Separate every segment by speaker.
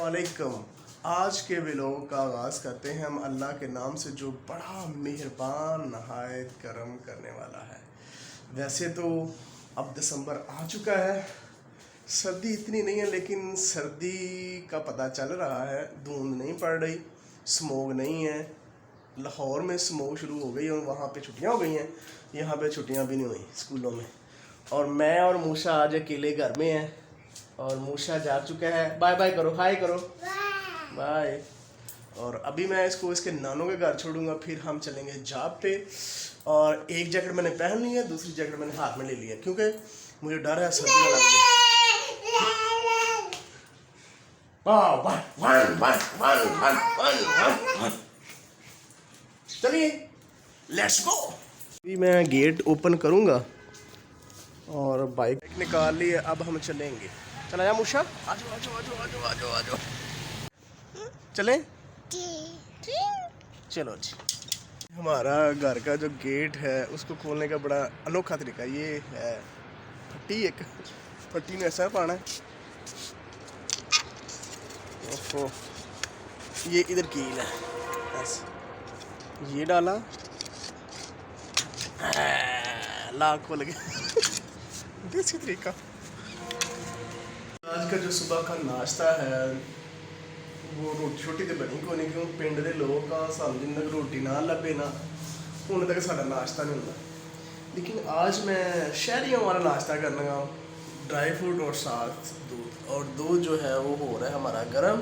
Speaker 1: अस्सलामुअलैकुम। आज के व्लॉग का आगाज़ करते हैं हम अल्लाह के नाम से जो बड़ा मेहरबान नहायत करम करने वाला है। वैसे तो अब दिसंबर आ चुका है, सर्दी इतनी नहीं है लेकिन सर्दी का पता चल रहा है। धुंध नहीं पड़ रही, स्मोक नहीं है। लाहौर में स्मोक शुरू हो गई और वहाँ पे छुट्टियाँ हो गई हैं, यहाँ पे छुट्टियाँ भी नहीं हुई स्कूलों में। और मैं और मूसा आज अकेले घर में हैं और मूसा जा चुका है। बाय बाय करो, हाय करो, बाय। और अभी मैं इसको इसके नानों के घर छोड़ूंगा, फिर हम चलेंगे जॉब पे। और एक जैकेट मैंने पहन ली है, दूसरी जैकेट मैंने हाथ में ले लिया क्योंकि मुझे डर है सर्दी में लग जाए। चलिए लेट्स गो। अभी मैं गेट ओपन करूंगा और बाइक निकाल ली है, अब हम चलेंगे। चला जा मूसा, आजो आजो आजो आजो आजो आजो, चलें? चलो जी। हमारा घर का जो गेट है उसको खोलने का बड़ा अनोखा तरीका ये है। पट्टी, एक पट्टी में ऐसा पाना है, ओहो, ये इधर कील है, ऐसे ये डाला, लाख को लगे। देसी तरीका। आज का जो सुबह का नाश्ता है वो रोटी छोटी तो बनी को नहीं, क्यों पिंड के लोग का सानू जिन्ना रोटी ना लभे ना उन्हें तक साਡਾ नाश्ता नहीं होता। लेकिन आज मैं शहरियों वाला नाश्ता करना, ड्राई फ्रूट और साथ दूध, और दूध जो है वो हो रहा है हमारा गर्म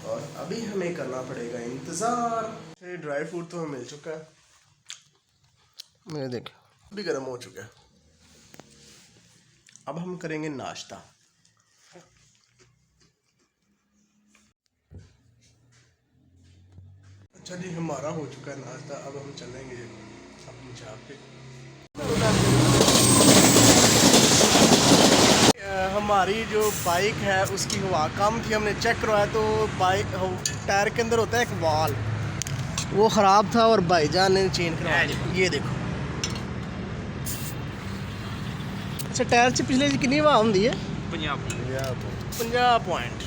Speaker 1: और अभी हमें करना पड़ेगा इंतज़ार। ड्राई फ्रूट तो हमें मिल चुका है, मेरे देख अभी गर्म हो चुका है। अब हम करेंगे नाश्ता। अच्छा जी, हमारा हो चुका है नाश्ता, अब हम चलेंगे अपनी जॉब पे। हमारी जो बाइक है उसकी हवा कम थी, हमने चेक करवाया तो बाइक टायर के अंदर होता है एक वाल, वो ख़राब था और भाईजान ने चेंज करवाया। ये देखो, अच्छा टायर से पिछले कितनी हवा होंगी है? 50 पॉइंट।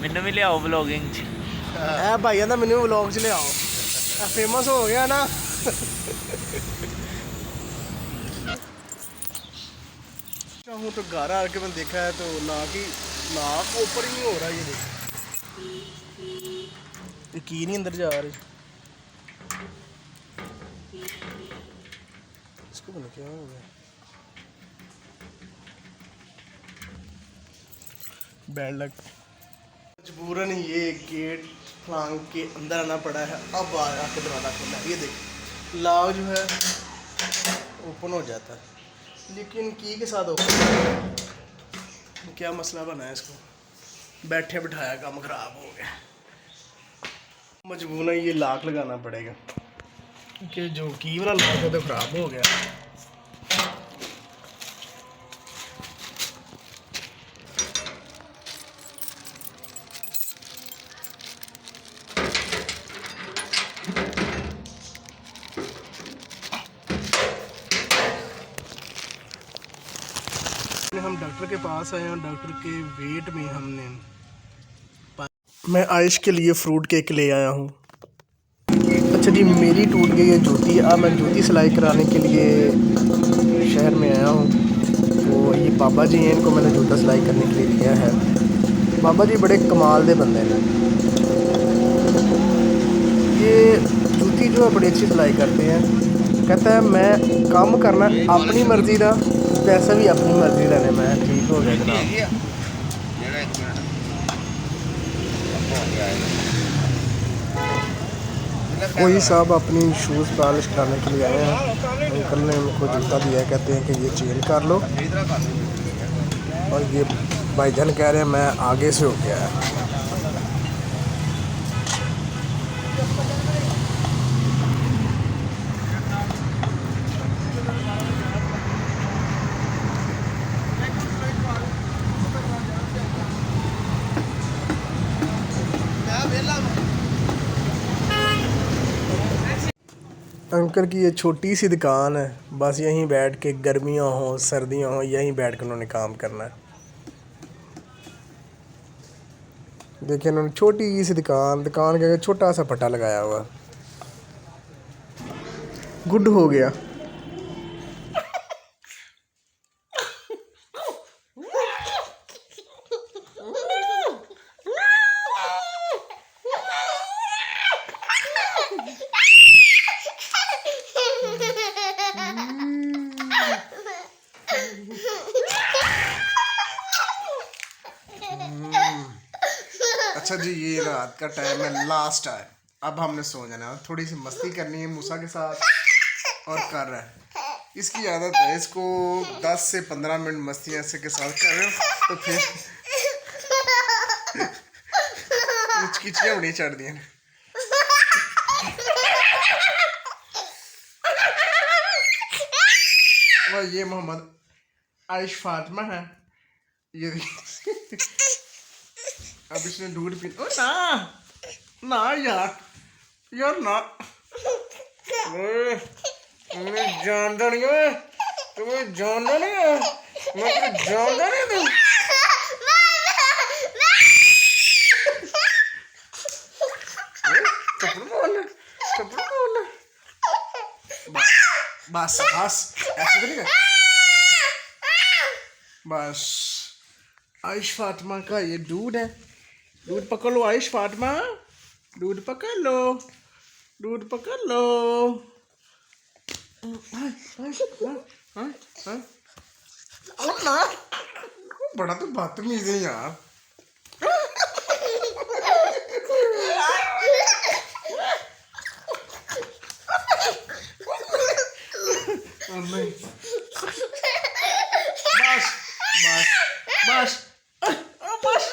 Speaker 2: मैनू भी लियाओ व्लॉगिंग च।
Speaker 1: ए भाई आंदा मैनू व्लॉग च लियाओ, फेमस हो गया ना। हूँ तो घर आके मैंने देखा है तो नाक ऊपर ही नहीं हो रहा। ये देख, यकीन ही अंदर जा रही, इसको पता क्या हो गया। बैड लक, मजबूरन ये गेट फलांग के अंदर आना पड़ा है। अब आके दरवाज़ा खोला, ये देख लॉक जो है ओपन हो जाता है लेकिन की के साथ ओपन, क्या मसला बना है इसको, बैठे बिठाया काम ख़राब हो गया। मजबूरन ये लॉक लगाना पड़ेगा क्योंकि जो की वाला लॉक है तो ख़राब हो गया। हम डॉक्टर के पास आए और डॉक्टर के वेट में मैं आयुष के लिए फ्रूट केक ले आया हूँ। अच्छा जी, मेरी टूट गई है जूती, अब मैं जूती सिलाई कराने के लिए शहर में आया हूँ। तो ये बाबा जी हैं, इनको मैंने जूता सिलाई करने के लिए दिया है। बाबा जी बड़े कमाल दे बंदे हैं, ये जूती जो है बड़ी अच्छी सिलाई करते हैं। कहता है मैं काम करना अपनी मर्जी का, पैसा भी अपनी मर्जी का। मैं ठीक हो गया जनाब। कोई साहब अपनी शूज़ पॉलिश कराने के लिए आए हैं, अंकल ने उनको जूता दिया है, कहते हैं कि ये चेंज कर लो। और ये भाईजान कह रहे हैं मैं आगे से हो गया है। अंकल की ये छोटी सी दुकान है, बस यहीं बैठ के गर्मियाँ हो सर्दियाँ हो यहीं बैठ के उन्होंने काम करना है। देखिए उन्होंने छोटी सी दुकान के आगे छोटा सा पट्टा लगाया हुआ। गुड हो गया। अच्छा जी, ये रात का टाइम है, लास्ट है, अब हमने सो जाना है। थोड़ी सी मस्ती करनी है मूसा के साथ और कर रहा है। इसकी आदत है, इसको 10 से 15 मिनट मस्ती ऐसे के साथ कर रहे हो तो फिर किचकियाँ बड़ी चढ़ दी हैं। और ये मोहम्मद आयश फातिमा है, ये अब इसने दूध पी। ओ ना ना यार ना, तुम्हें जानता नहीं है, तुम्हें जानता नहीं है, मैं तुम्हें जानता नहीं हूँ। चप्पल बोल बस ऐसे तो नहीं कर। बस आयश फातिमा का ये दूध है, दूध पकड़ लो आयश फातिमा, दूध पकड़ लो, दूध पकड़ लो। बड़ा तो बदतमीज है यार। नहीं बस बस बस बस